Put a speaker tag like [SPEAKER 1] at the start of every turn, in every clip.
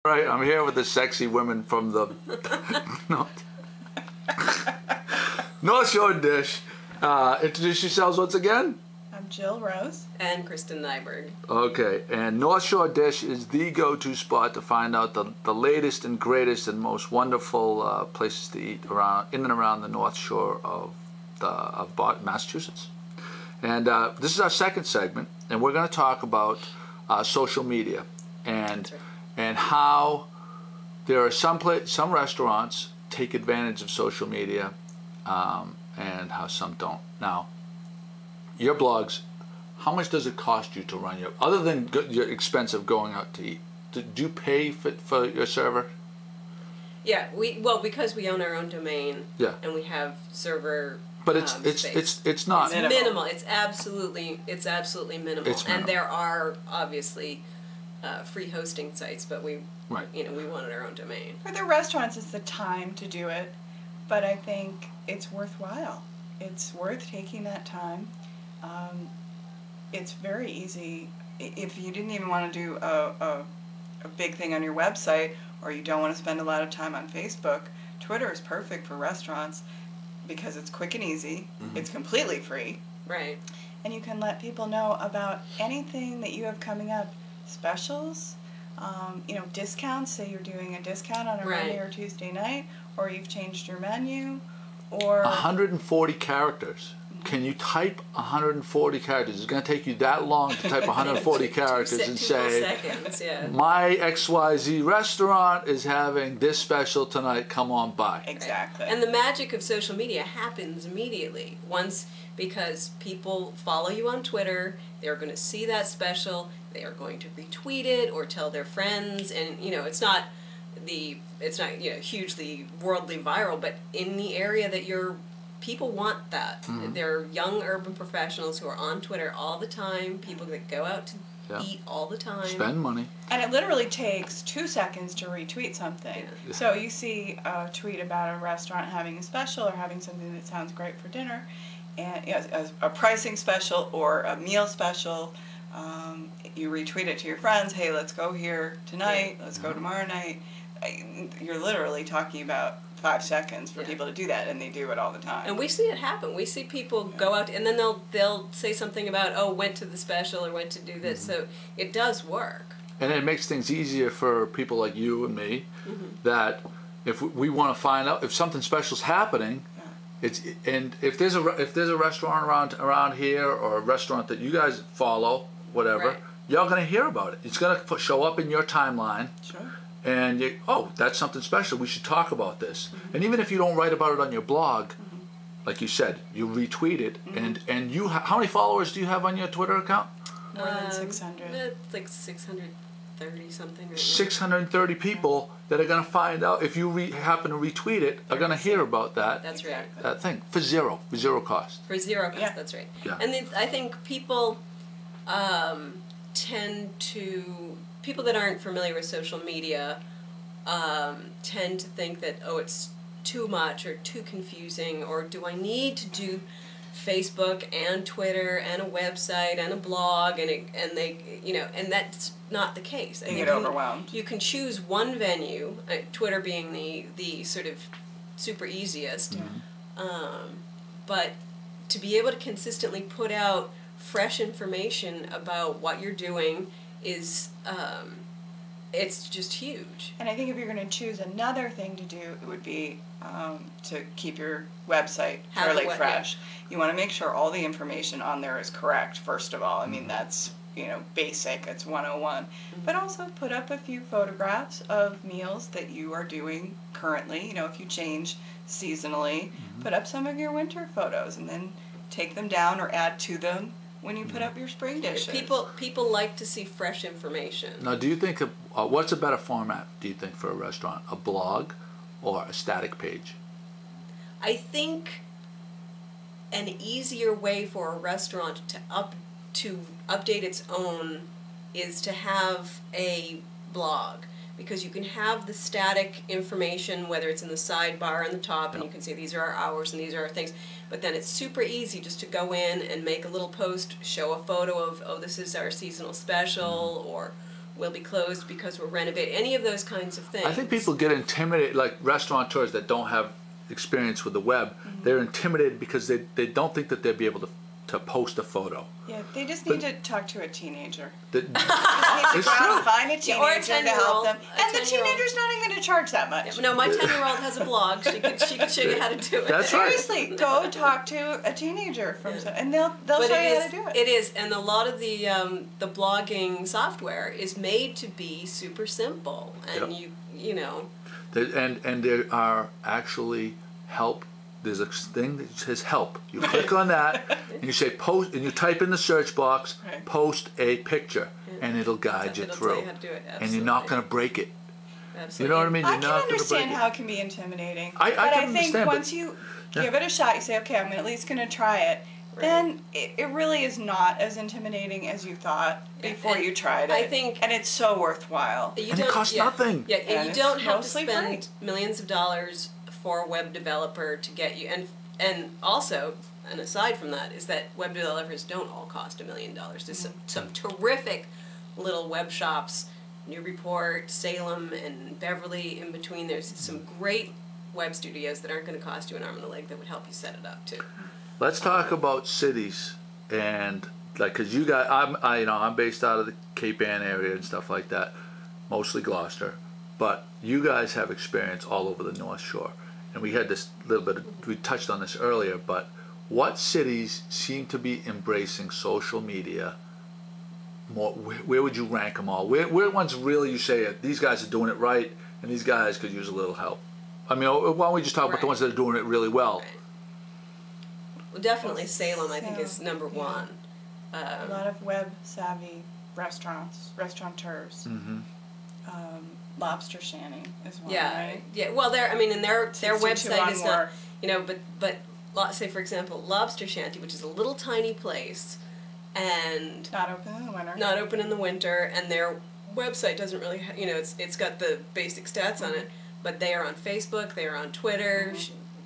[SPEAKER 1] Right, I'm here with the sexy women from the Northshore Dish. Introduce yourselves once again.
[SPEAKER 2] I'm Jill Rose.
[SPEAKER 3] And Kristen Nyberg.
[SPEAKER 1] Okay, and Northshore Dish is the go-to spot to find out the latest and greatest and most wonderful places to eat in and around the North Shore of Massachusetts. And this is our second segment, and we're going to talk about social media and how there are some restaurants take advantage of social media and how some don't. Now, your blogs, how much does it cost you to run your, other than your expense of going out to eat? Do you pay for your server?
[SPEAKER 3] Yeah, because we own our own domain.
[SPEAKER 1] Yeah.
[SPEAKER 3] And we have server.
[SPEAKER 1] But it's not
[SPEAKER 3] it's minimal. It's absolutely minimal.
[SPEAKER 1] It's minimal.
[SPEAKER 3] And there are obviously free hosting sites, but we wanted our own domain.
[SPEAKER 2] For the restaurants, it's the time to do it, but I think it's worthwhile. It's worth taking that time. It's very easy. If you didn't even want to do a big thing on your website, or you don't want to spend a lot of time on Facebook, Twitter is perfect for restaurants because it's quick and easy. Mm-hmm. It's completely free.
[SPEAKER 3] Right.
[SPEAKER 2] And you can let people know about anything that you have coming up. Specials, discounts. Say you're doing a discount on a Monday or Tuesday night, or you've changed your menu, or
[SPEAKER 1] 140 characters. Mm-hmm. Can you type 140 characters? It's going to take you that long to type 140 characters and say,
[SPEAKER 3] seconds, yeah.
[SPEAKER 1] My XYZ restaurant is having this special tonight, come on by.
[SPEAKER 2] Exactly.
[SPEAKER 3] And the magic of social media happens immediately because people follow you on Twitter, they're going to see that special, they are going to retweet it or tell their friends, and it's not hugely worldly viral, but in the area that people want that. Mm-hmm. They're young urban professionals who are on Twitter all the time, people that go out to eat all the time.
[SPEAKER 1] Spend money.
[SPEAKER 2] And it literally takes 2 seconds to retweet something. Yeah. So you see a tweet about a restaurant having a special or having something that sounds great for dinner, and a pricing special or a meal special. You retweet it to your friends. Hey, let's go here tonight. Let's go tomorrow night. You're literally talking about 5 seconds for people to do that, and they do it all the time.
[SPEAKER 3] And we see it happen. We see people go out, and then they'll say something about, went to the special or went to do this. Mm-hmm. So it does work.
[SPEAKER 1] And it makes things easier for people like you and me, that if we want to find out if something special is happening, and if there's a restaurant around here or a restaurant that you guys follow, whatever, you're going to hear about it. It's going to show up in your timeline. Sure. And that's something special. We should talk about this. Mm-hmm. And even if you don't write about it on your blog, like you said, you retweet it. Mm-hmm. And you, how many followers do you have on your Twitter account?
[SPEAKER 2] More than 600.
[SPEAKER 3] It's like 630 something. Right
[SPEAKER 1] 630 people that are going to find out if you happen to retweet it are going to hear about that.
[SPEAKER 3] That's right.
[SPEAKER 1] That thing for zero cost.
[SPEAKER 3] For zero cost. Yeah. That's right. Yeah. And I think people people that aren't familiar with social media tend to think that, it's too much or too confusing, or do I need to do Facebook and Twitter and a website and a blog, and that's not the case.
[SPEAKER 2] They get overwhelmed.
[SPEAKER 3] You can choose one venue, Twitter being the sort of super easiest, but to be able to consistently put out fresh information about what you're doing is it's just huge.
[SPEAKER 2] And I think if you're going to choose another thing to do, it would be to keep your website fairly fresh. You want to make sure all the information on there is correct, first of all. I mean, that's basic, it's 101. But also put up a few photographs of meals that you are doing currently. If you change seasonally, put up some of your winter photos and then take them down or add to them when you put up your spring dishes.
[SPEAKER 3] People like to see fresh information.
[SPEAKER 1] Now, do you think what's a better format, do you think, for a restaurant? A blog or a static page?
[SPEAKER 3] I think an easier way for a restaurant to update its own is to have a blog, because you can have the static information, whether it's in the sidebar on the top, and you can say these are our hours and these are our things, but then it's super easy just to go in and make a little post, show a photo of, this is our seasonal special, or will be closed because we're renovating, any of those kinds of things.
[SPEAKER 1] I think people get intimidated, like restaurateurs that don't have experience with the web, they're intimidated because they don't think that they'll be able to post a photo.
[SPEAKER 2] Yeah, they just need to talk to a teenager.
[SPEAKER 1] The-
[SPEAKER 2] Just need to
[SPEAKER 1] It's
[SPEAKER 2] go out
[SPEAKER 1] true.
[SPEAKER 2] and find a
[SPEAKER 3] Yeah, or a
[SPEAKER 2] teenager to help
[SPEAKER 3] 10-year-old,
[SPEAKER 2] them.
[SPEAKER 3] a
[SPEAKER 2] And the
[SPEAKER 3] 10-year-old.
[SPEAKER 2] teenager's not even going to charge that much.
[SPEAKER 3] No, my 10-year-old has a blog. She could show you how to do it.
[SPEAKER 1] That's right.
[SPEAKER 2] Seriously, go talk to a teenager from and they'll
[SPEAKER 3] But
[SPEAKER 2] show
[SPEAKER 3] it
[SPEAKER 2] you
[SPEAKER 3] is,
[SPEAKER 2] how to do it.
[SPEAKER 3] it is, and a lot of the blogging software is made to be super simple, and
[SPEAKER 1] Yep.
[SPEAKER 3] you know.
[SPEAKER 1] And there are actually help. There's a thing that says help. You click on that and you say post, and you type in the search box,
[SPEAKER 2] Right.
[SPEAKER 1] post a picture, and it'll guide you
[SPEAKER 3] It'll
[SPEAKER 1] through.
[SPEAKER 3] tell you how to do it.
[SPEAKER 1] And you're not
[SPEAKER 3] absolutely.
[SPEAKER 1] going to break it.
[SPEAKER 3] Absolutely.
[SPEAKER 1] You know what I mean? You're
[SPEAKER 2] I can
[SPEAKER 1] not going to break
[SPEAKER 2] understand
[SPEAKER 1] it.
[SPEAKER 2] how it can be intimidating.
[SPEAKER 1] I
[SPEAKER 2] but
[SPEAKER 1] can
[SPEAKER 2] I think
[SPEAKER 1] understand, but-
[SPEAKER 2] once you
[SPEAKER 1] Yeah.
[SPEAKER 2] give it a shot, you say, okay, I'm at least going to try it.
[SPEAKER 3] Right.
[SPEAKER 2] Then it really is not as intimidating as you thought before
[SPEAKER 3] and
[SPEAKER 2] you tried it.
[SPEAKER 3] I think-
[SPEAKER 2] and it's so worthwhile.
[SPEAKER 3] You
[SPEAKER 1] And it
[SPEAKER 3] don't-
[SPEAKER 1] costs
[SPEAKER 3] yeah.
[SPEAKER 1] nothing.
[SPEAKER 3] Yeah, and
[SPEAKER 2] And
[SPEAKER 3] you
[SPEAKER 2] it's
[SPEAKER 3] don't have to
[SPEAKER 2] mostly
[SPEAKER 3] spend millions of dollars for a web developer to get you. And also, and aside from that, is that web developers don't all cost $1 million. There's some terrific little web shops, Newburyport, Salem, and Beverly in between. There's some great web studios that aren't going to cost you an arm and a leg that would help you set it up too.
[SPEAKER 1] Let's talk about cities and like, cause you got, I'm based out of the Cape Ann area and stuff like that, mostly Gloucester, but you guys have experience all over the North Shore. And we had this little bit we touched on this earlier, but what cities seem to be embracing social media more? Where would you rank them all? Where ones really you say these guys are doing it right and these guys could use a little help? I mean, why don't we just talk about the
[SPEAKER 3] Right.
[SPEAKER 1] ones that are doing it really well?
[SPEAKER 3] Right. Well, definitely Salem, I think, is
[SPEAKER 2] So,
[SPEAKER 3] number
[SPEAKER 2] yeah.
[SPEAKER 3] one.
[SPEAKER 2] A lot of web savvy restaurateurs.
[SPEAKER 1] Mm-hmm.
[SPEAKER 2] Lobster shanty is one,
[SPEAKER 3] Yeah,
[SPEAKER 2] right?
[SPEAKER 3] yeah. Well, their their
[SPEAKER 2] 62
[SPEAKER 3] website
[SPEAKER 2] on
[SPEAKER 3] is
[SPEAKER 2] Wharf.
[SPEAKER 3] not, but say for example, Lobster Shanty, which is a little tiny place, and
[SPEAKER 2] Not open in the winter.
[SPEAKER 3] not open in the winter, and their website doesn't really, it's got the basic stats on it, but they are on Facebook, they are on Twitter.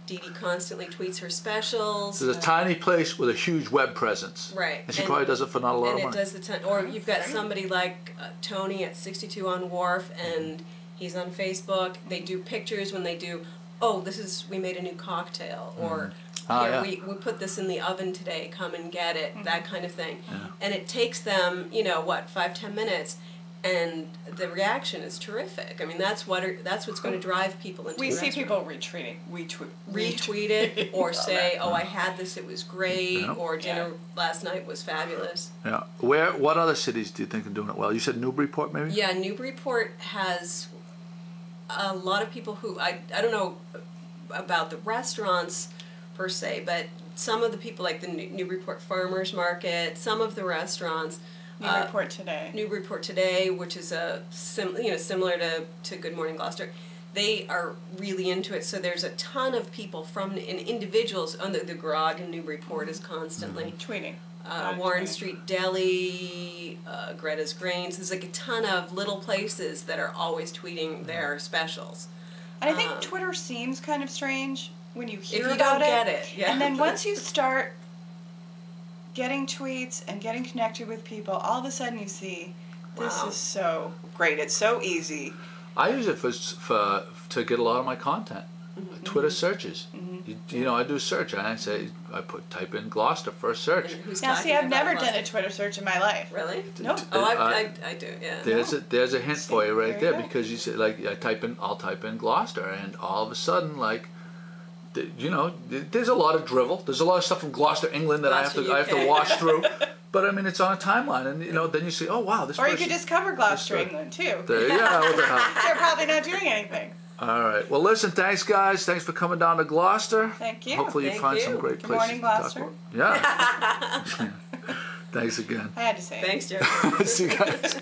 [SPEAKER 3] Dee Dee constantly tweets her specials.
[SPEAKER 1] There's a tiny place with a huge web presence.
[SPEAKER 3] Right.
[SPEAKER 1] And she probably does it for not a lot
[SPEAKER 3] And
[SPEAKER 1] of
[SPEAKER 3] it
[SPEAKER 1] money.
[SPEAKER 3] does the ton. Or you've got somebody like Tony at 62 on Wharf, and he's on Facebook. They do pictures when they do, we made a new cocktail, or
[SPEAKER 1] yeah.
[SPEAKER 3] we put this in the oven today, come and get it, that kind of thing.
[SPEAKER 1] Yeah.
[SPEAKER 3] And it takes them, 5-10 minutes, and the reaction is terrific. I mean, that's what's going to drive people into
[SPEAKER 2] We
[SPEAKER 3] the
[SPEAKER 2] see
[SPEAKER 3] restaurant.
[SPEAKER 2] people
[SPEAKER 3] Retweet it, or say, I had this, it was great,
[SPEAKER 1] Yeah.
[SPEAKER 3] or dinner last night was fabulous.
[SPEAKER 1] Yeah. What other cities do you think are doing it well? You said Newburyport, maybe?
[SPEAKER 3] Yeah, Newburyport has a lot of people who, I don't know about the restaurants per se, but some of the people like the Newburyport Farmers Market, some of the restaurants.
[SPEAKER 2] Newburyport Today.
[SPEAKER 3] Newburyport Today, which is similar to Good Morning Gloucester. They are really into it, so there's a ton of people and individuals on the Grog in Newburyport is constantly
[SPEAKER 2] Tweeting.
[SPEAKER 3] Warren
[SPEAKER 2] Tweeting.
[SPEAKER 3] Street Deli, Greta's Grains. There's like a ton of little places that are always tweeting their specials.
[SPEAKER 2] And I think Twitter seems kind of strange when you hear
[SPEAKER 3] If you
[SPEAKER 2] about
[SPEAKER 3] don't get it, yeah.
[SPEAKER 2] And then once you start getting tweets and getting connected with people, all of a sudden you see, this
[SPEAKER 3] Wow.
[SPEAKER 2] is so great. It's so easy.
[SPEAKER 1] I use it to get a lot of my content. Twitter searches. I do search. I type in Gloucester first search.
[SPEAKER 3] And who's
[SPEAKER 2] Now,
[SPEAKER 3] talking
[SPEAKER 2] see, I've
[SPEAKER 3] about
[SPEAKER 2] never
[SPEAKER 3] Gloucester?
[SPEAKER 2] done a Twitter search in my life.
[SPEAKER 3] Really?
[SPEAKER 2] Nope.
[SPEAKER 3] Oh, I do. Yeah.
[SPEAKER 1] There's a hint for you right
[SPEAKER 2] There you
[SPEAKER 1] there
[SPEAKER 2] go.
[SPEAKER 1] because you say I'll type in Gloucester and all of a sudden there's a lot of drivel. There's a lot of stuff from Gloucester, England that I have
[SPEAKER 3] Gloucester,
[SPEAKER 1] to
[SPEAKER 3] UK.
[SPEAKER 1] wash through. But I mean, it's on a timeline, and then you say, oh wow, this.
[SPEAKER 2] Or you
[SPEAKER 1] person,
[SPEAKER 2] could just cover Gloucester,
[SPEAKER 1] good.
[SPEAKER 2] England, too.
[SPEAKER 1] Yeah, what the hell.
[SPEAKER 2] They're probably not doing anything.
[SPEAKER 1] All right. Well, listen. Thanks, guys. Thanks for coming down to Gloucester.
[SPEAKER 2] Thank you.
[SPEAKER 1] Hopefully, you
[SPEAKER 3] Thank
[SPEAKER 1] find
[SPEAKER 3] you.
[SPEAKER 1] some great
[SPEAKER 2] Good
[SPEAKER 1] places
[SPEAKER 2] morning,
[SPEAKER 1] to talk
[SPEAKER 2] Gloucester.
[SPEAKER 1] about. Yeah. Thanks again.
[SPEAKER 2] I had to say it.
[SPEAKER 3] Thanks, Joe.
[SPEAKER 1] See you guys.